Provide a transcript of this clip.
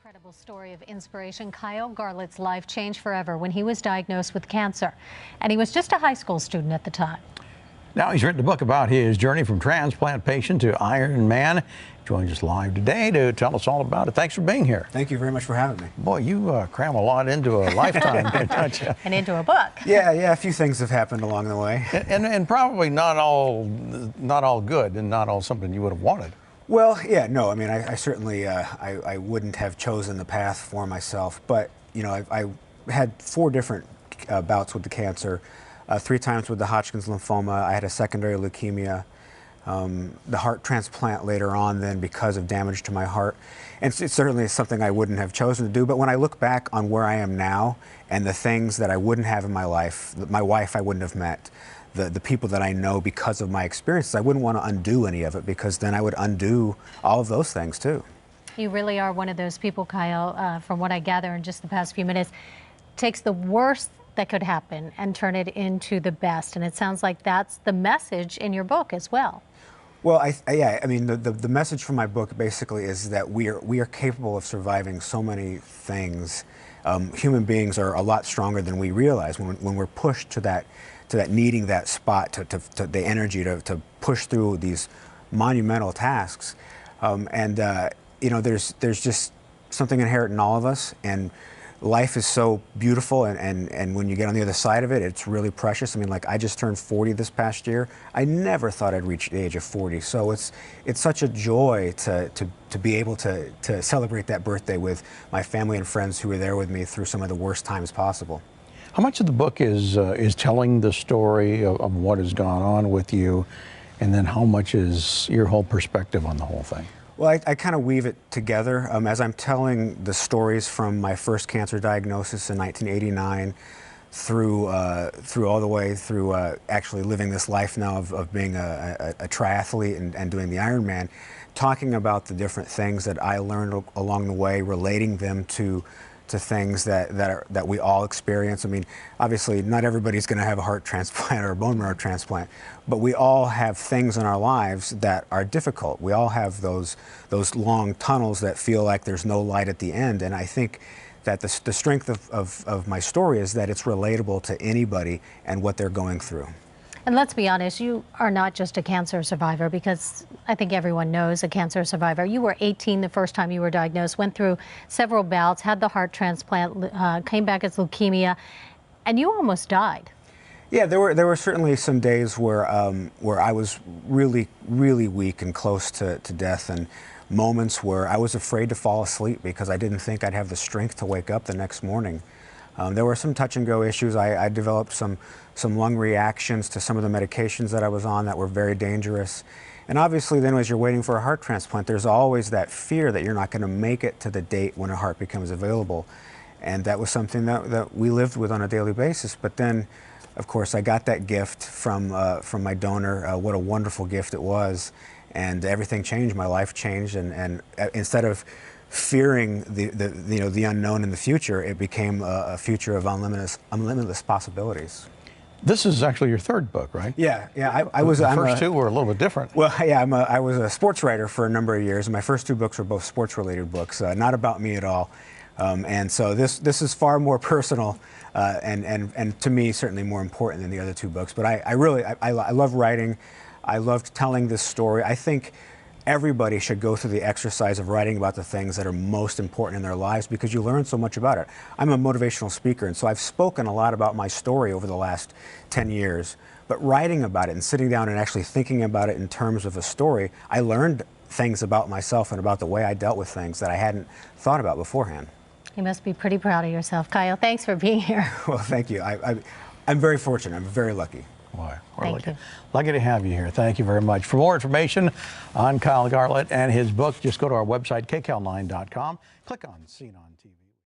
Incredible story of inspiration. Garlett's life changed forever when he was diagnosed with cancer, and he was just a high school student at the time. Now he's written a book about his journey from transplant patient to Iron Man. Joins us live today to tell us all about it. Thanks for being here. Thank you very much for having me. Boy, you cram a lot into a lifetime, don't you? And into a book. Yeah, a few things have happened along the way. And probably not all good and not all something you would have wanted. Well, yeah, no, I mean, I certainly, I wouldn't have chosen the path for myself, but, you know, I had 4 different bouts with the cancer, 3 times with the Hodgkin's lymphoma. I had a secondary leukemia, the heart transplant later on then because of damage to my heart. And it's certainly something I wouldn't have chosen to do, but when I look back on where I am now and the things that I wouldn't have in my life, my wife I wouldn't have met, the people that I know because of my experiences, I wouldn't want to undo any of it because then I would undo all of those things too. You really are one of those people, Kyle, from what I gather in just the past few minutes, takes the worst that could happen and turn it into the best. And it sounds like that's the message in your book as well. Well, I mean, the message from my book basically is that we are capable of surviving so many things. Human beings are a lot stronger than we realize when we're pushed to that needing that spot, to the energy to push through these monumental tasks. You know, there's just something inherent in all of us, and life is so beautiful, and when you get on the other side of it, it's really precious. I mean, like, I just turned 40 this past year. I never thought I'd reach the age of 40, so it's such a joy to be able to celebrate that birthday with my family and friends who were there with me through some of the worst times possible. How much of the book is telling the story of what has gone on with you, and then how much is your whole perspective on the whole thing? Well, I kind of weave it together as I'm telling the stories from my first cancer diagnosis in 1989 through all the way through actually living this life now of being a triathlete and doing the Ironman, talking about the different things that I learned along the way, relating them to things that we all experience. I mean, obviously not everybody's going to have a heart transplant or a bone marrow transplant, but we all have things in our lives that are difficult. We all have those long tunnels that feel like there's no light at the end, and I think that the strength of my story is that it's relatable to anybody and what they're going through. And let's be honest, you are not just a cancer survivor, because I think everyone knows a cancer survivor. You were 18 the first time you were diagnosed, went through several bouts, had the heart transplant, came back as leukemia, and you almost died. Yeah, there were certainly some days where I was really weak and close to death, and moments where I was afraid to fall asleep because I didn't think I'd have the strength to wake up the next morning. There were some touch and go issues. I developed some lung reactions to some of the medications that I was on that were very dangerous. And obviously then as you're waiting for a heart transplant, there's always that fear that you're not going to make it to the date when a heart becomes available. And that was something that we lived with on a daily basis. But then, of course, I got that gift from my donor. What a wonderful gift it was. And everything changed. My life changed. And instead of fearing the unknown in the future, it became a future of unlimited possibilities. This is actually your 3rd book, right? Yeah. The first 2 were a little bit different. Well, yeah, I was a sports writer for a number of years, and my first 2 books were both sports-related books, not about me at all. And so this is far more personal, and to me certainly more important than the other 2 books. But I love writing. I loved telling this story. I think everybody should go through the exercise of writing about the things that are most important in their lives because you learn so much about it. I'm a motivational speaker, and so I've spoken a lot about my story over the last 10 years. But writing about it and sitting down and actually thinking about it in terms of a story, I learned things about myself and about the way I dealt with things that I hadn't thought about beforehand. You must be pretty proud of yourself, Kyle. Thanks for being here. Well, thank you. I'm very fortunate. I'm very lucky. Boy, Thank you. Lucky to have you here. Thank you very much. For more information on Kyle Garlett and his book, just go to our website, KCAL9.com. Click on Seen on TV.